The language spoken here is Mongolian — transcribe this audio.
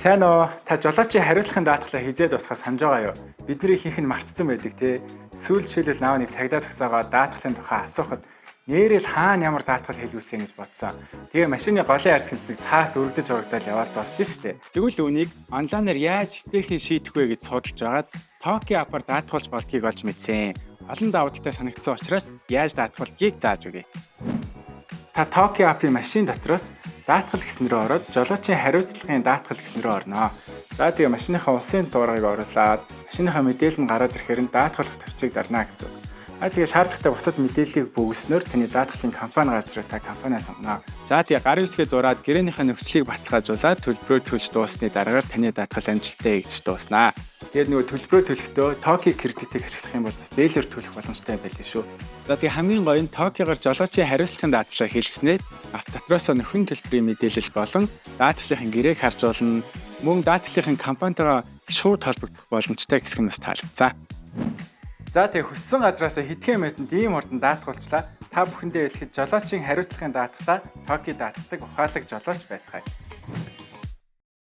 Сайн уу? Та жолоочийн хариуцлагын даатгалаа хизээд босгоход санаж байгаа юу? Бидний ихэнх нь мартсан байдаг те. Сүүл жишээлбэл наавны цагдаа зогсоогоо даатгалын тухай асуухад нээрэл хаана ямар даатгал хэлвэсэ гэж бодсон. Тэгээ машины голын арцганд нэг цаас өргөдөж урагдаад яваад дуусна шүү дээ. Тэгвэл үүнийг онлайнаар яаж хитэхин шийдэх вэ гэж судалж байгаад Tokyo апаар даатгуулж болдгийг олж мэдсэн. Олон давуу талтай санагдсан учраас яаж даатгуулдгийг зааж өгье. Та Tokyo апын машин дотроос даатгал гэсэн рүү ороод жолоочийн хариуцлагын даатгал гэсэн рүү орно. За тэгээ машиныхаа улсын дуурайг оруулаад машиныхаа мэдээлэл нь гараад ирэхээр нь даатгуулах төвчийг дарна гэсэн үг. Тэгээ шаардлагатай бусад мэдээллийг бөгснөөр таны даатгалын компани гарч ирээ та компаниас сонгоно гэсэн. За тэгээ гар үсгээ зураад гэрээнийхээ нөхцөлийг баталгаажуулаад төлбөрөө төлж дуусны дараагаар таны даатгал амжилттай хийж дууснаа. Тэгээд нөгөө төлбөрөө төлөхдөө Tokyo кредитийг ашиглах юм бол бас дээлэр төлөх боломжтой байлээ шүү. За тэгээ хамгийн гоё нь Tokyo-гоор жолоочийн хариуцлагын даатгалаа хэлснээр авто дотроос нөхөн төлбөрийн мэдээлэл болон даатгалын гэрээг харж болно. Мөн даатгалын компанитайгаа шууд холбогдох боломжтой гэх юм бас таалагдсан. За тэгээ хүссэн газраас хэдхэн минутанд ийм хурдан даатгуулчлаа. Та бүхэндээ хэлэхэд жолоочийн хариуцлагын даатгалаа Tokyo даатгадаг ухаалаг жолооч байцгаая.